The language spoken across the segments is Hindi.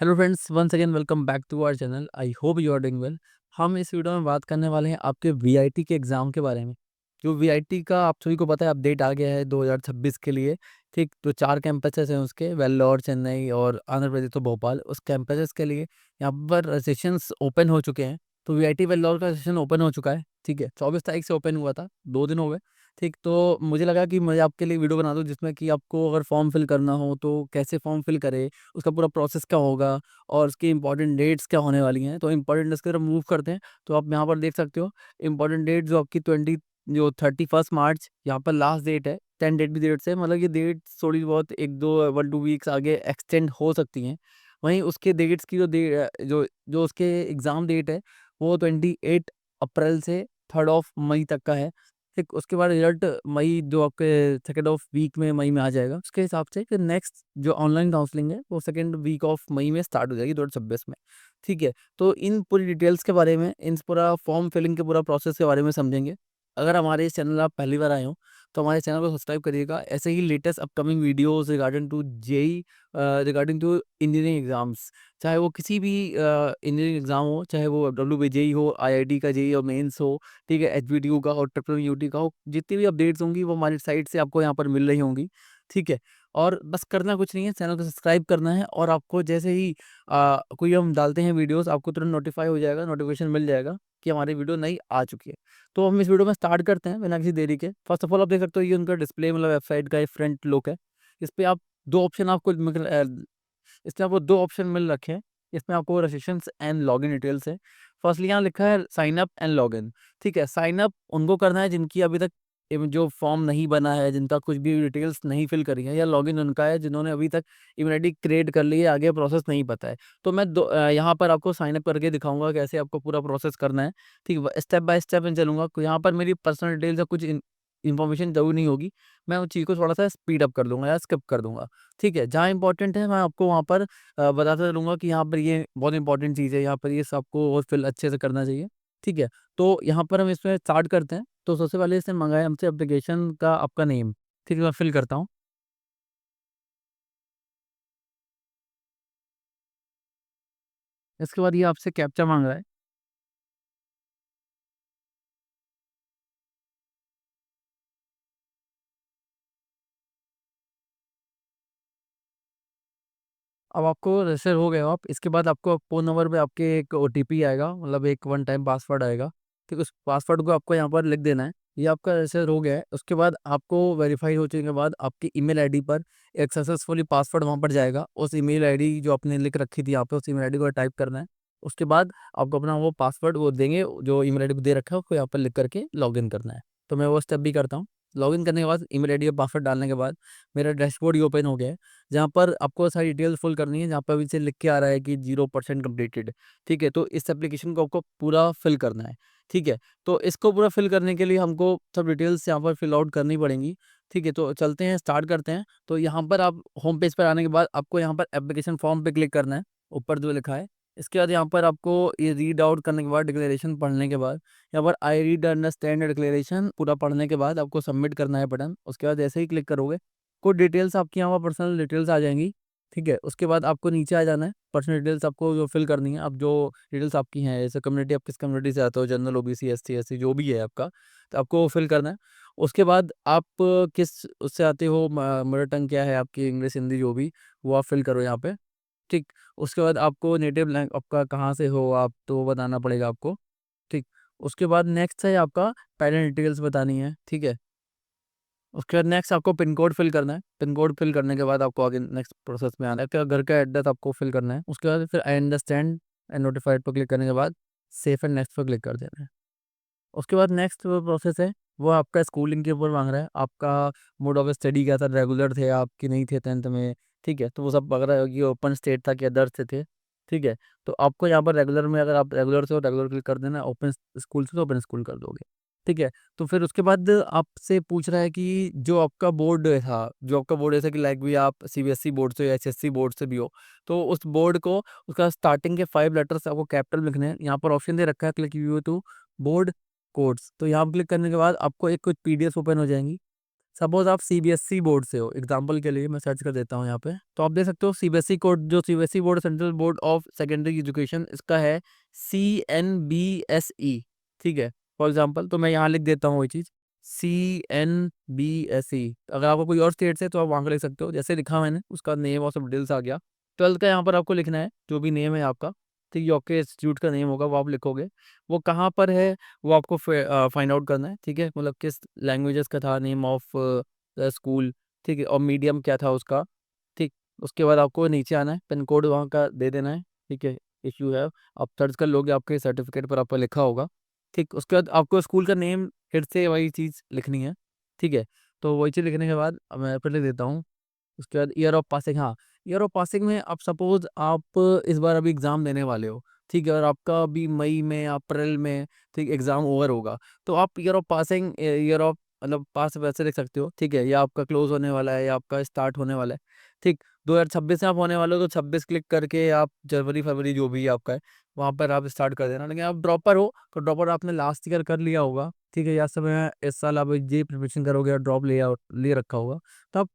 Hello friends, once again welcome back to our channel. I hope you are doing well. हम इस वीडियो में बात करने वाले हैं आपके वीआईटी के एग्ज़ाम के बारे में। जो वीआईटी का आप सभी को पता है अपडेट आ गया है 2026 के लिए। ठीक, तो 4 कैंपसेस हैं उसके, वेल्लोर, चेन्नई और आंध्र प्रदेश तो भोपाल। उस कैंपसेस के लिए यहाँ पर सेशंस ओपन हो चुके हैं। तो वीआईटी वेल्लोर का सेशन ओपन हो चुका है। ठीक है, 24 तारीख से ओपन हुआ था, 2 दिन हो गए। ठीक, तो मुझे लगा कि मैं आपके लिए वीडियो बना दूँ जिसमें कि आपको अगर फॉर्म फिल करना हो तो कैसे फॉर्म फिल करें, उसका पूरा प्रोसेस क्या होगा और उसकी इंपॉर्टेंट डेट्स क्या होने वाली हैं। तो इंपॉर्टेंट डेट्स की तरफ मूव करते हैं। तो आप यहाँ पर देख सकते हो इंपॉर्टेंट डेट जो आपकी 31 मार्च यहाँ पर लास्ट डेट है। 10 डेट भी डेट्स है, मतलब ये डेट थोड़ी बहुत 1-2 वीक्स आगे एक्सटेंड हो सकती हैं। वहीं उसके डेट्स की जो जो उसके एग्ज़ाम डेट है वो 28 अप्रैल से 3 मई तक का है। ठीक, उसके बाद रिजल्ट मई जो आपके सेकेंड ऑफ वीक में मई में आ जाएगा। उसके हिसाब से फिर नेक्स्ट जो ऑनलाइन काउंसलिंग है वो सेकेंड वीक ऑफ मई में स्टार्ट हो जाएगी 2026 में। ठीक है, तो इन पूरी डिटेल्स के बारे में, इन पूरा फॉर्म फिलिंग के पूरा प्रोसेस के बारे में समझेंगे। अगर हमारे इस चैनल आप पहली बार आए हो तो हमारे चैनल को सब्सक्राइब करिएगा। ऐसे ही latest upcoming videos regarding to JEE, regarding to engineering exams, चाहे वो किसी भी इंजीनियरिंग एग्जाम हो, चाहे वो WBJEE हो, IIT का जेई और मेंस हो, ठीक है, HBDU का और ट्रिपल का हो, जितनी भी अपडेट्स होंगी वो हमारी साइट से आपको यहाँ पर मिल रही होंगी। ठीक है, और बस करना कुछ नहीं है, चैनल को सब्सक्राइब करना है और आपको जैसे ही कोई हम डालते हैं वीडियोस आपको तुरंत नोटिफाई हो जाएगा, नोटिफिकेशन मिल जाएगा कि हमारी वीडियो नई आ चुकी है। तो हम इस वीडियो में स्टार्ट करते हैं बिना किसी देरी के। फर्स्ट ऑफ ऑल आप देख सकते हो ये उनका डिस्प्ले, मतलब वेबसाइट का फ्रंट लुक है। इस पे आप दो ऑप्शन आपको इसमें आपको 2 ऑप्शन मिल रखे हैं। इसमें आपको रजिस्ट्रेशंस एंड लॉगिन डिटेल्स है। फर्स्टली यहाँ लिखा है साइन अप एंड लॉगिन। ठीक है, साइन अप उनको करना है जिनकी अभी तक जो फॉर्म नहीं बना है, जिनका कुछ भी डिटेल्स नहीं फिल करी है, या लॉगिन उनका है जिन्होंने अभी तक ईमेल आईडी क्रिएट कर ली है, आगे प्रोसेस नहीं पता है। तो मैं यहाँ पर आपको साइन अप करके दिखाऊंगा कैसे आपको पूरा प्रोसेस करना है। ठीक है, स्टेप बाय स्टेप मैं चलूंगा। यहाँ पर मेरी पर्सनल डिटेल्स या कुछ इन्फॉर्मेशन जरूर नहीं होगी। मैं उस चीज़ को थोड़ा सा स्पीड अप कर दूंगा या स्किप कर दूंगा। ठीक है, जहाँ इंपॉर्टेंट है मैं आपको वहाँ पर बताता चलूँगा कि यहाँ पर ये बहुत इंपॉर्टेंट चीज़ है, यहाँ पर ये सबको और फिल अच्छे से करना चाहिए। ठीक है, तो यहाँ पर हम इसमें स्टार्ट करते हैं। तो सबसे पहले इसने मंगाया हमसे एप्लीकेशन का आपका नेम। ठीक है, मैं फिल करता हूँ। इसके बाद ये आपसे कैप्चा माँग रहा है। अब आपको रजिस्टर हो गए हो आप, इसके बाद आपको फ़ोन नंबर पे आपके एक ओटीपी आएगा, मतलब एक वन टाइम पासवर्ड आएगा। ठीक, उस पासवर्ड को आपको यहाँ पर लिख देना है। ये आपका रजिस्टर हो गया है। उसके बाद आपको वेरीफाई हो चुके के बाद आपकी ईमेल आईडी पर एक सक्सेसफुली पासवर्ड वहाँ पर जाएगा। उस ईमेल आईडी जो आपने लिख रखी थी यहाँ पे, उस ईमेल आईडी को टाइप करना है। उसके बाद आपको अपना वो पासवर्ड वो देंगे, जो ईमेल आईडी को दे रखा है उसको यहाँ पर लिख करके लॉगिन करना है। तो मैं वो स्टेप भी करता हूँ। लॉगिन करने के बाद ईमेल आईडी और पासवर्ड डालने के बाद मेरा डैशबोर्ड ही ओपन हो गया है, जहाँ पर आपको सारी डिटेल्स फिल करनी है। जहाँ पर अभी से लिख के आ रहा है कि 0% कंप्लीटेड। ठीक है, तो इस एप्लीकेशन को आपको पूरा फिल करना है। ठीक है, तो इसको पूरा फिल करने के लिए हमको सब डिटेल्स यहाँ पर फिल आउट करनी पड़ेंगी। ठीक है, तो चलते हैं, स्टार्ट करते हैं। तो यहाँ पर आप होम पेज पर आने के बाद आपको यहाँ पर एप्लीकेशन फॉर्म पे क्लिक करना है, ऊपर जो लिखा है। इसके बाद यहाँ पर आपको ये रीड आउट करने के बाद, डिक्लेरेशन पढ़ने के बाद, यहाँ पर आई रीड अंडरस्टैंड डिक्लेरेशन पूरा पढ़ने के बाद आपको सबमिट करना है बटन। उसके बाद जैसे ही क्लिक करोगे कुछ डिटेल्स आपकी यहाँ पर पर्सनल डिटेल्स आ जाएंगी। ठीक है, उसके बाद आपको नीचे आ जाना है। पर्सनल डिटेल्स आपको जो फिल करनी है, अब जो डिटेल्स आपकी हैं, जैसे कम्युनिटी, आप किस कम्युनिटी से आते हो, जनरल, ओबीसी, एसटी, एससी जो भी है आपका, तो आपको वो फिल करना है। उसके बाद आप किस उससे आते हो, मदर टंग क्या है आपकी, इंग्लिश, हिंदी जो भी, वो आप फिल करो यहाँ पे। ठीक, उसके बाद आपको नेटिव लैंग आपका कहाँ से हो आप, तो वो बताना पड़ेगा आपको। ठीक, उसके बाद नेक्स्ट है आपका पेरेंट डिटेल्स बतानी है। ठीक है, उसके बाद नेक्स्ट आपको पिन कोड फिल करना है। पिन कोड फिल करने के बाद आपको आगे नेक्स्ट प्रोसेस में आना है, आपका घर का एड्रेस आपको फिल करना है। उसके बाद फिर आई अंडरस्टैंड एंड नोटिफाइड पर क्लिक करने के बाद सेफ एंड नेक्स्ट पर क्लिक कर देना है। उसके बाद नेक्स्ट जो प्रोसेस है वो आपका स्कूलिंग के ऊपर मांग रहा है। आपका मोड ऑफ स्टडी क्या था, रेगुलर थे आप कि नहीं थे 10th में। ठीक है, तो वो सब वगैरह होगी, ओपन स्टेट था कि अदर से थे। ठीक है, तो आपको यहाँ पर रेगुलर में, अगर आप रेगुलर से हो रेगुलर क्लिक कर देना, ओपन स्कूल से तो ओपन स्कूल कर दोगे। ठीक है, तो फिर उसके बाद आपसे पूछ रहा है कि जो आपका बोर्ड था, जो आपका बोर्ड ऐसा कि लाइक भी आप सीबीएसई बोर्ड से या एचएससी बोर्ड से भी हो, तो उस बोर्ड को, उसका स्टार्टिंग के 5 लेटर्स आपको कैपिटल लिखने हैं। यहाँ पर ऑप्शन दे रखा है click you to board codes. तो यहाँ पर क्लिक करने के बाद आपको एक कुछ पीडीएफ ओपन हो जाएंगी। सपोज आप सीबीएसई बोर्ड से हो, एग्जाम्पल के लिए मैं सर्च कर देता हूँ यहाँ पे, तो आप देख सकते हो सीबीएसई कोड, जो CBSE board central board of secondary education, इसका है CNBSE। ठीक है, फॉर एग्जाम्पल तो मैं यहाँ लिख देता हूँ वही चीज़, CNBSE। अगर आपको कोई और स्टेट से तो आप वहाँ का लिख सकते हो, जैसे लिखा मैंने उसका नेम और सब डिटेल्स आ गया। 12th का यहाँ पर आपको लिखना है, जो भी नेम है आपका, ठीक है, आपके इंस्टीट्यूट का नेम होगा वो आप लिखोगे। वो कहाँ पर है वो आपको फाइंड आउट करना है, ठीक है, मतलब किस लैंग्वेजेस का था, नेम ऑफ स्कूल, ठीक है, और मीडियम क्या था उसका, ठीक। उसके बाद आपको नीचे आना है, पिन कोड वहाँ का दे देना है, ठीक है, इफ़ यू हैव, आप सर्च कर लोगे आपके सर्टिफिकेट पर आपका लिखा होगा, ठीक। उसके बाद आपको स्कूल का नेम फिर से वही चीज़ लिखनी है, ठीक है। तो वही चीज़ लिखने के बाद अब मैं फिर लिख देता हूँ। उसके बाद ईयर ऑफ पासिंग, हाँ, ईयर ऑफ पासिंग में आप सपोज आप इस बार अभी एग्ज़ाम देने वाले हो, ठीक है, और आपका अभी मई में अप्रैल में, ठीक, एग्ज़ाम ओवर होगा, तो आप year of passing, year of मतलब पास वैसे लिख सकते हो, ठीक है, या आपका क्लोज होने वाला है या आपका स्टार्ट होने वाला है, ठीक। 2026 में आप होने वाले हो तो 26 क्लिक करके आप जनवरी फरवरी जो भी आपका है वहाँ पर आप स्टार्ट कर देना। लेकिन आप ड्रॉपर हो तो ड्रॉपर आपने लास्ट ईयर कर लिया होगा, ठीक है, या समय इस साल आप ये प्रिपरेशन करोगे या ड्रॉप ले रखा होगा, तो आप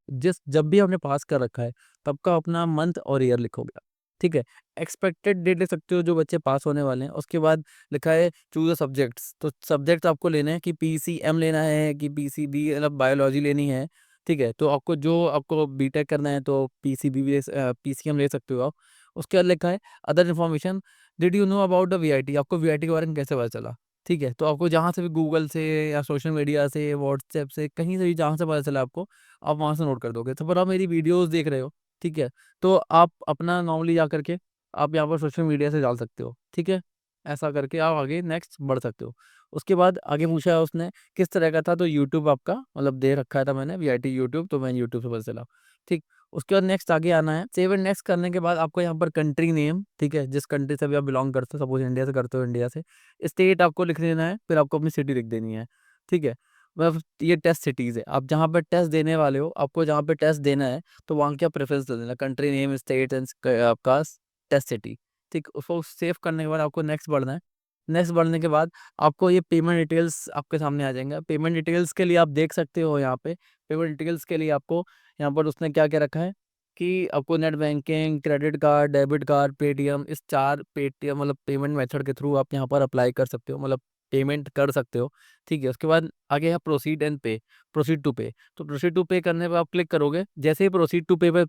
जब भी आपने पास कर रखा है तब का अपना मंथ और ईयर लिखोगे आप, ठीक है। एक्सपेक्टेड डेट लिख सकते हो जो बच्चे पास होने वाले हैं। उसके बाद लिखा है चूज द सब्जेक्ट्स, तो सब्जेक्ट आपको लेने हैं कि PCM लेना है कि PCB मतलब बायोलॉजी लेनी है, ठीक है। तो आपको बीटेक करना है तो PCM ले सकते हो आप। उसके बाद लिखा है other information, did you know about the VIT, आपको VIT के बारे में कैसे पता चला, ठीक है। तो आपको जहाँ से भी गूगल से या सोशल मीडिया से, व्हाट्सएप से, कहीं से भी जहाँ से पता चला आपको, आप वहाँ से नोट कर दोगे। तो पर आप मेरी वीडियोस देख रहे हो, ठीक है, तो आप अपना नॉर्मली जा करके आप यहाँ पर सोशल मीडिया से डाल सकते हो, ठीक है। ऐसा करके आप आगे नेक्स्ट बढ़ सकते हो। उसके बाद आगे पूछा है उसने किस तरह का था, तो यूट्यूब आपका मतलब दे रखा था मैंने VIT यूट्यूब, तो मैं यूट्यूब से पता चला, ठीक। उसके बाद नेक्स्ट आगे आना है, सेव एंड नेक्स्ट करने के बाद आपको यहाँ पर कंट्री नेम, ठीक है, जिस कंट्री से भी आप बिलोंग करते हो, सपोज इंडिया से करते हो, इंडिया से स्टेट आपको लिख देना है, फिर आपको अपनी सिटी लिख देनी है, ठीक है। मतलब ये टेस्ट सिटीज़ है, आप जहाँ पर टेस्ट देने वाले हो, आपको जहाँ पे टेस्ट देना है तो वहाँ क्या प्रेफरेंस दे देना, कंट्री नेम, स्टेट एंड आपका टेस्ट सिटी, ठीक। उसको सेव करने के बाद आपको नेक्स्ट बढ़ना है। नेक्स्ट बढ़ने के बाद आपको ये पेमेंट डिटेल्स आपके सामने आ जाएंगे। पेमेंट डिटेल्स के लिए आप देख सकते हो यहाँ पे, पेमेंट डिटेल्स के लिए आपको यहाँ पर उसने क्या क्या रखा है कि आपको net banking, credit card, debit card, Paytm, इस 4 पेटीएम मतलब पेमेंट मेथड के थ्रू आप यहाँ पर अप्लाई कर सकते हो, मतलब पेमेंट कर सकते हो, ठीक है। उसके बाद आगे है प्रोसीड एंड पे, प्रोसीड टू पे। तो प्रोसीड टू पे करने पे आप क्लिक करोगे, जैसे ही प्रोसीड टू पे पे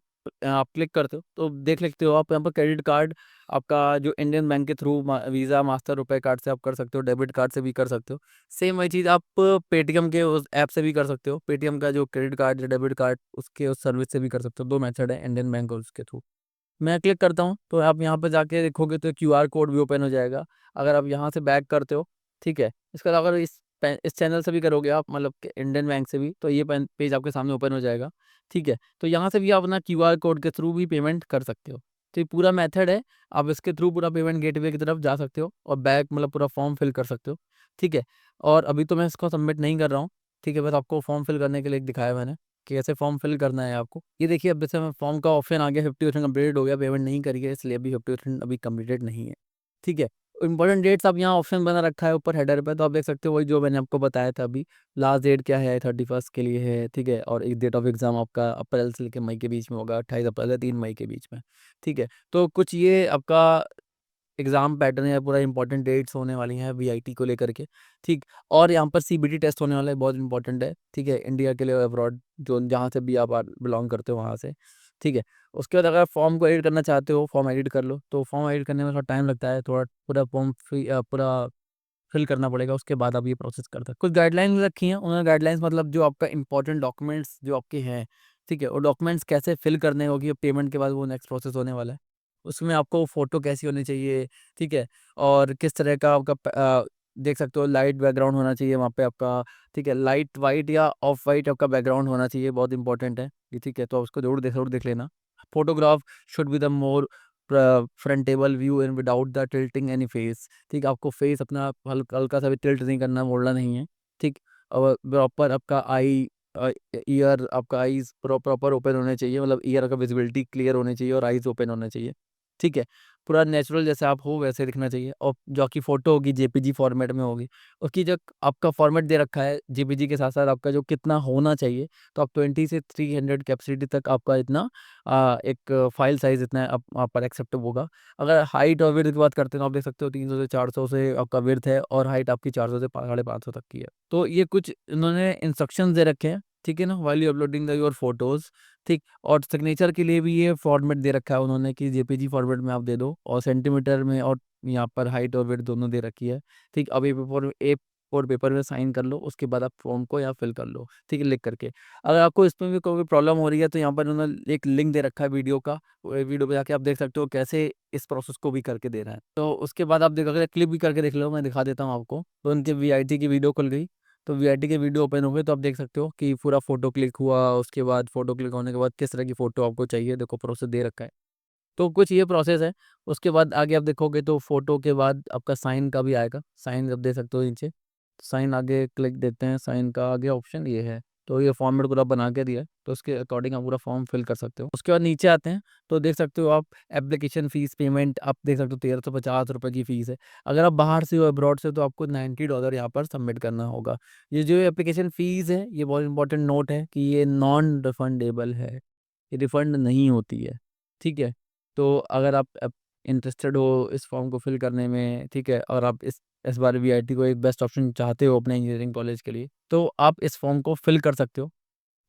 आप क्लिक करते हो तो देख लेते हो आप यहाँ पर क्रेडिट कार्ड आपका जो इंडियन बैंक के थ्रू वीज़ा, मास्टर, रुपए कार्ड से आप कर सकते हो, डेबिट कार्ड से भी कर सकते हो। सेम वही चीज़ आप पेटीएम के उस ऐप से भी कर सकते हो, पेटीएम का जो क्रेडिट कार्ड या डेबिट कार्ड उसके उस सर्विस से भी कर सकते हो। 2 मेथड है, इंडियन बैंक और उसके थ्रू। मैं क्लिक करता हूँ तो आप यहाँ पे जाके देखोगे तो QR कोड भी ओपन हो जाएगा। अगर आप यहाँ से बैक करते हो, ठीक है, इसके अलावा अगर इस चैनल से भी करोगे आप, मतलब कि इंडियन बैंक से भी, तो ये पेज आपके सामने ओपन हो जाएगा, ठीक है। तो यहाँ से भी आप अपना QR कोड के थ्रू भी पेमेंट कर सकते हो। तो ये पूरा मेथड है, आप इसके थ्रू पूरा पेमेंट गेटवे की तरफ जा सकते हो और बैक मतलब पूरा फॉर्म फिल कर सकते हो, ठीक है। और अभी तो मैं इसको सबमिट नहीं कर रहा हूँ, ठीक है, बस आपको फॉर्म फिल करने के लिए दिखाया मैंने कि कैसे फॉर्म फिल करना है आपको। ये देखिए अब जैसे मैं फॉर्म का ऑप्शन आ गया, 50% कंप्लीट हो गया, पेमेंट नहीं करी है इसलिए अभी 50% अभी कंप्लीटेड नहीं है, ठीक है। इंपॉर्टेंट डेट्स अब यहाँ ऑप्शन बना रखा है ऊपर हेडर पे, तो आप देख सकते हो वही जो मैंने आपको बताया था अभी। लास्ट डेट क्या है, 31 के लिए है, ठीक है। और एक डेट ऑफ एग्जाम आपका अप्रैल से लेकर मई के बीच में होगा, 28 अप्रैल से 3 मई के बीच में, ठीक है। तो कुछ ये आपका एग्जाम पैटर्न है, पूरा इंपॉर्टेंट डेट्स होने वाली हैं VIT को लेकर के, ठीक। और यहाँ पर CBT टेस्ट होने वाला है, बहुत इंपॉर्टेंट है, ठीक है, इंडिया के लिए अब्रॉड, जो जहाँ से भी आप बिलोंग करते हो वहाँ से, ठीक है। उसके बाद अगर फॉर्म को एडिट करना चाहते हो, फॉर्म एडिट कर लो, तो फॉर्म एडिट करने में थोड़ा टाइम लगता है, थोड़ा पूरा फॉर्म पूरा फिल करना पड़ेगा, उसके बाद आप ये प्रोसेस करते हैं। कुछ गाइडलाइंस रखी हैं उन्होंने, गाइडलाइंस मतलब जो आपका इंपॉर्टेंट डॉक्यूमेंट्स जो आपके हैं, ठीक है, वो डॉक्यूमेंट्स कैसे फिल करने होगी पेमेंट के बाद, वो नेक्स्ट प्रोसेस होने वाला है। उसमें आपको फ़ोटो कैसी होनी चाहिए, ठीक है, और किस तरह का आपका देख सकते हो लाइट बैकग्राउंड होना चाहिए वहाँ पे आपका, ठीक है, लाइट वाइट या ऑफ वाइट आपका बैकग्राउंड होना चाहिए, बहुत इंपॉर्टेंट है ये, ठीक है। तो आप उसको ज़रूर देख लेना। Photograph should be the more frontal view and without the tilting any face, ठीक, आपको फेस अपना हल्का सा भी टिल्ट नहीं करना, मोड़ना नहीं है, ठीक। और प्रॉपर आपका ईयर, आपका आईज प्रॉपर ओपन होने चाहिए, मतलब ईयर का विजिबिलिटी क्लियर होनी चाहिए और आईज ओपन होने चाहिए, ठीक है। पूरा नेचुरल जैसे आप हो वैसे दिखना चाहिए, और जो आपकी फ़ोटो होगी जेपीजी फॉर्मेट में होगी। उसकी जो आपका फॉर्मेट दे रखा है जेपीजी के साथ-साथ आपका जो कितना होना चाहिए, तो आप 20 से 300 कैपेसिटी तक आपका इतना एक फ़ाइल साइज़ इतना आप पर एक्सेप्ट होगा। अगर हाइट और विड्थ की बात करते हैं तो आप देख सकते हो 300 से 400 से आपका विड्थ है, और हाइट आपकी 400 से 550 तक की है। तो ये कुछ इन्होंने इंस्ट्रक्शंस दे रखे हैं, ठीक है ना? While you uploading the your photos, ठीक। और सिग्नेचर के लिए भी ये फॉर्मेट दे रखा है उन्होंने कि जेपीजी फॉर्मेट में आप दे दो, और सेंटीमीटर में, और यहाँ पर हाइट और विड्थ दोनों दे रखी है, ठीक। अब ए4 पेपर में साइन कर लो, उसके बाद आप फॉर्म को यहाँ फिल कर लो, ठीक है, लिख करके। अगर आपको इसमें भी कोई प्रॉब्लम हो रही है तो यहाँ पर उन्होंने एक लिंक दे रखा है वीडियो का, वीडियो पे जाके आप देख सकते हो कैसे इस प्रोसेस को भी करके दे रहा है। तो उसके बाद आप अगर क्लिप भी करके देख लो, मैं दिखा देता हूँ आपको। तो उनके वीआईटी की वीडियो खुल गई, तो वीआईटी के वीडियो ओपन हो गए, तो आप देख सकते हो कि पूरा फ़ोटो क्लिक हुआ, उसके बाद फ़ोटो क्लिक होने के बाद किस तरह की फ़ोटो आपको चाहिए, देखो प्रोसेस दे रखा है। तो कुछ ये प्रोसेस है। उसके बाद आगे आप देखोगे तो फ़ोटो के बाद आपका साइन का भी आएगा, साइन आप दे सकते हो नीचे। साइन आगे क्लिक देते हैं, साइन का आगे ऑप्शन ये है। तो ये फॉर्मेट पूरा बना के दिया है, तो उसके अकॉर्डिंग आप पूरा फॉर्म फिल कर सकते हो। उसके बाद नीचे आते हैं, तो देख सकते हो आप एप्लीकेशन फ़ीस पेमेंट आप देख सकते हो ₹1350 की फ़ीस है। अगर आप बाहर से हो, अब्रॉड से, तो आपको $90 यहाँ पर सबमिट करना होगा। ये जो एप्लीकेशन फ़ीस है, ये बहुत इंपॉर्टेंट नोट है कि ये नॉन रिफंडेबल है, ये रिफंड नहीं होती है, ठीक है? तो अगर आप इंटरेस्टेड हो इस फॉर्म को फिल करने में, ठीक है, और आप इस बार वीआईटी को एक बेस्ट ऑप्शन चाहते हो अपने इंजीनियरिंग कॉलेज के लिए, तो आप इस फॉर्म को फिल कर सकते हो।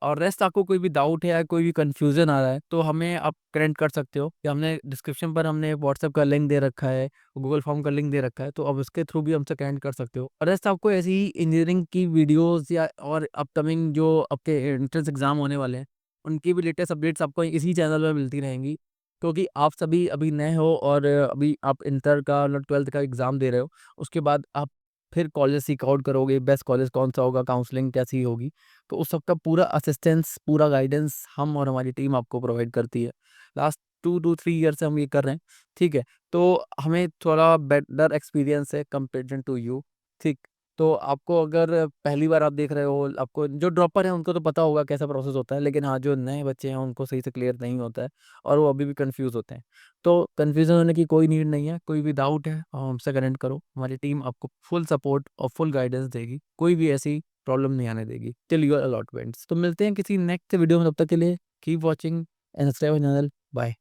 और रेस्ट आपको कोई भी डाउट है या कोई भी कन्फ्यूज़न आ रहा है, तो हमें आप कनेक्ट कर सकते हो, कि हमने डिस्क्रिप्शन पर हमने व्हाट्सएप का लिंक दे रखा है, गूगल फॉर्म का लिंक दे रखा है, तो आप उसके थ्रू भी हमसे कनेक्ट कर सकते हो। और रेस्ट आपको ऐसी ही इंजीनियरिंग की वीडियोज़ या और अपकमिंग जो आपके एंट्रेंस एग्ज़ाम होने वाले हैं, उनकी भी लेटेस्ट अपडेट्स आपको इसी चैनल में मिलती रहेंगी। क्योंकि आप सभी अभी नए हो, और अभी आप इंटर का मतलब 12th का एग्ज़ाम दे रहे हो, उसके बाद आप फिर कॉलेज सीक आउट करोगे, बेस्ट कॉलेज कौन-सा होगा, काउंसलिंग कैसी होगी, तो उस सब का पूरा असिस्टेंस, पूरा गाइडेंस हम और हमारी टीम आपको प्रोवाइड करती है। लास्ट 2 टू 3 ईयर से हम ये कर रहे हैं, ठीक है? तो हमें थोड़ा बेटर एक्सपीरियंस है कंपेयर्ड टू यू, ठीक? तो आपको अगर पहली बार आप देख रहे हो, आपको जो ड्रॉपर हैं उनको तो पता होगा कैसा प्रोसेस होता है, लेकिन हाँ, जो नए बच्चे हैं उनको सही से क्लियर नहीं होता है, और वो अभी भी कन्फ्यूज़ होते हैं। तो कन्फ्यूज़न होने की कोई नीड नहीं है, कोई भी डाउट है हमसे कनेक्ट करो, हमारी टीम आपको फुल सपोर्ट और फुल गाइडेंस देगी, कोई भी ऐसी प्रॉब्लम नहीं आने देगी टिल योर अलॉटमेंट्स। तो मिलते हैं किसी नेक्स्ट वीडियो में, तब तक के लिए keep watching and subscribe channel. Bye.